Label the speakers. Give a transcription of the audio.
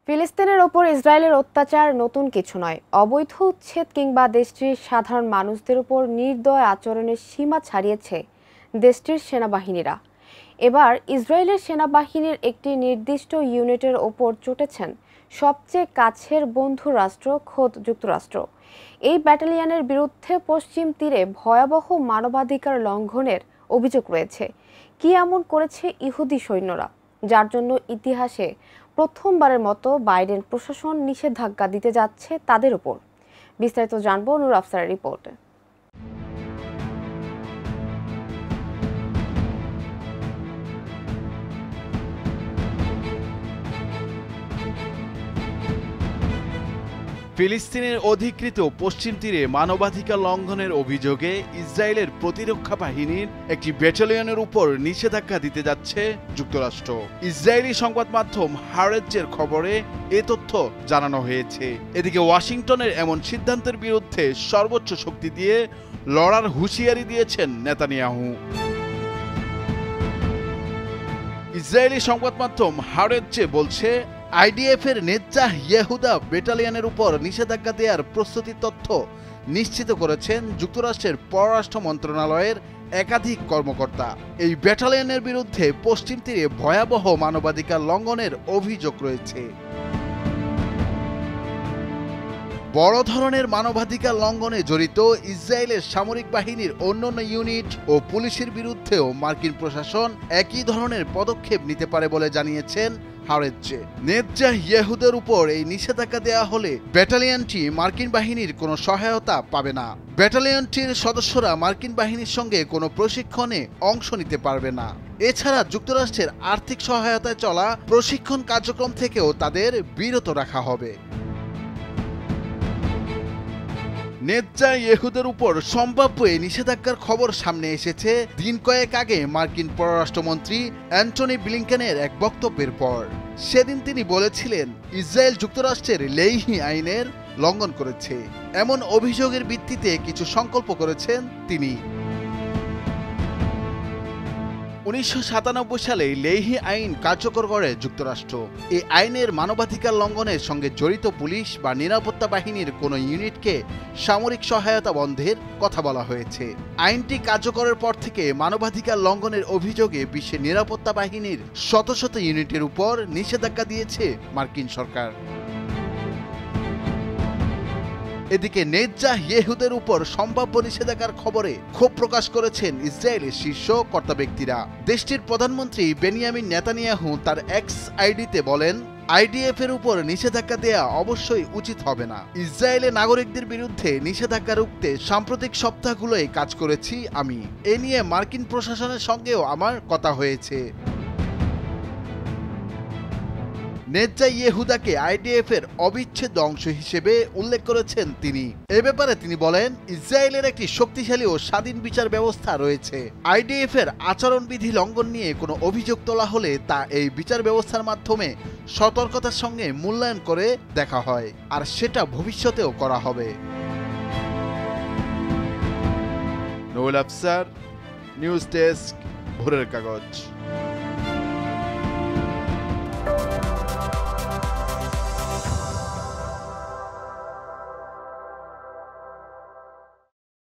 Speaker 1: ফিলিস্তিনের ওপর ইসরায়েলের অত্যাচার নতুন কিছু নয়। অবৈধ উচ্ছেদ কিংবা দেশটির সাধারণ মানুষদের উপর নির্দয় আচরণের সীমা ছাড়িয়েছে দেশটির সেনাবাহিনীরা। এবার ইসরায়েলের সেনাবাহিনীর একটি নির্দিষ্ট ইউনিটের ওপর চটেছেন সবচেয়ে কাছের বন্ধু রাষ্ট্র খোদ যুক্তরাষ্ট্র। এই ব্যাটালিয়নের বিরুদ্ধে পশ্চিম তীরে ভয়াবহ মানবাধিকার লঙ্ঘনের অভিযোগ রয়েছে। কি এমন করেছে ইহুদি সৈন্যরা, যার জন্য ইতিহাসে প্রথমবারের মতো বাইডেন প্রশাসন নিষেধাজ্ঞা দিতে যাচ্ছে তাদের উপর? বিস্তারিত জানবো নূর আফসারের রিপোর্টে।
Speaker 2: ফিলিস্তিনের অধিকৃত পশ্চিম তীরে মানবাধিকার লঙ্ঘনের অভিযোগে ইসরায়েলের প্রতিরক্ষা বাহিনীর একটি ব্যাটালিয়নের উপর নিষেধাজ্ঞা দিতে যাচ্ছে যুক্তরাষ্ট্র। ইসরায়েলি সংবাদ মাধ্যম হারেজের খবরে এ তথ্য জানানো হয়েছে। এদিকে ওয়াশিংটনের এমন সিদ্ধান্তের বিরুদ্ধে সর্বোচ্চ শক্তি দিয়ে লড়ার হুঁশিয়ারি দিয়েছেন নেতানিয়াহু। ইসরায়েলি সংবাদ মাধ্যম হারেজে বলছে, আইডিএফ এর নেজ্জাহ ইয়েহুদা ব্যাটালিয়নের উপর নিষেধাজ্ঞা দেওয়ার প্রস্তুতির তথ্য নিশ্চিত করেছেন যুক্তরাষ্ট্রের পররাষ্ট্র মন্ত্রণালয়ের একাধিক কর্মকর্তা। এই ব্যাটালিয়নের বিরুদ্ধে পশ্চিম তীরে ভয়াবহ মানবাধিকার লঙ্ঘনের অভিযোগ রয়েছে। বড় ধরনের মানবাধিকার লঙ্ঘনে জড়িত ইসরায়েলের সামরিক বাহিনীর অন্যান্য ইউনিট ও পুলিশের বিরুদ্ধেও মার্কিন প্রশাসন একই ধরনের পদক্ষেপ নিতে পারে বলে জানিয়েছেন হারেজে। নেজ্জাহ ইয়েহুদের উপর এই নিষেধাজ্ঞা দেওয়া হলে ব্যাটালিয়নটি মার্কিন বাহিনীর কোনো সহায়তা পাবে না। ব্যাটালিয়নটির সদস্যরা মার্কিন বাহিনীর সঙ্গে কোনো প্রশিক্ষণে অংশ নিতে পারবে না। এছাড়া যুক্তরাষ্ট্রের আর্থিক সহায়তায় চলা প্রশিক্ষণ কার্যক্রম থেকেও তাদের বিরত রাখা হবে। নেজ্জাহ ইয়েহুদের উপর সম্ভাব্য এই নিষেধাজ্ঞার খবর সামনে এসেছে দিন কয়েক আগে মার্কিন পররাষ্ট্রমন্ত্রী অ্যান্টনি ব্লিংকেনের এক বক্তব্যের পর। সেদিন তিনি বলেছিলেন, ইসরায়েল যুক্তরাষ্ট্রের লেইহি আইনের লঙ্ঘন করেছে। এমন অভিযোগের ভিত্তিতে কিছু সংকল্প করেছেন তিনি। 1997 সালে লেইহি আইন কার্যকর করে যুক্তরাষ্ট্র। এই আইনের মানবাধিকার লঙ্ঘনের সঙ্গে জড়িত পুলিশ বা নিরাপত্তা বাহিনীর কোনো ইউনিটকে সামরিক সহায়তা বন্ধের কথা বলা হয়েছে। আইনটি কার্যকরের পর থেকে মানবাধিকার লঙ্ঘনের অভিযোগে বিশ্বের নিরাপত্তা বাহিনীর শত শত ইউনিটের উপর নিষেধাজ্ঞা দিয়েছে মার্কিন সরকার। এদিকে নেজ্জাহ ইয়েহুদের উপর সম্ভাব্য নিষেধাজ্ঞার খবরে ক্ষোভ প্রকাশ করেছেন ইসরায়েলের শীর্ষ কর্তা ব্যক্তিরা। দেশটির প্রধানমন্ত্রী বেনিয়ামিন নেতানিয়াহু তার এক্স আইডিতে বলেন, আইডিএফ এর উপর নিষেধাজ্ঞা দেয়া অবশ্যই উচিত হবে না। ইসরায়েলের নাগরিকদের বিরুদ্ধে নিষেধাজ্ঞা রুখতে সাম্প্রতিক সপ্তাহগুলোয় কাজ করেছি আমি। এ নিয়ে মার্কিন প্রশাসনের সঙ্গেও আমার কথা হয়েছে। নেজ্জাহ ইয়েহুদাকে আইডিএফ এর অবিচ্ছেদ্য অংশ হিসেবে উল্লেখ করেছেন তিনি। এ ব্যাপারে তিনি বলেন, ইসরায়েলের একটি শক্তিশালী ও স্বাধীন বিচার ব্যবস্থা রয়েছে। আইডিএফ এর আচরণবিধি লঙ্ঘন নিয়ে কোনো অভিযোগ তোলা হলে তা এই বিচার ব্যবস্থার মাধ্যমে সতর্কতার সঙ্গে মূল্যায়ন করে দেখা হয়, আর সেটা ভবিষ্যতেও করা হবে। নূর আফসার, নিউজ ডেস্ক, ভোরের কাগজ।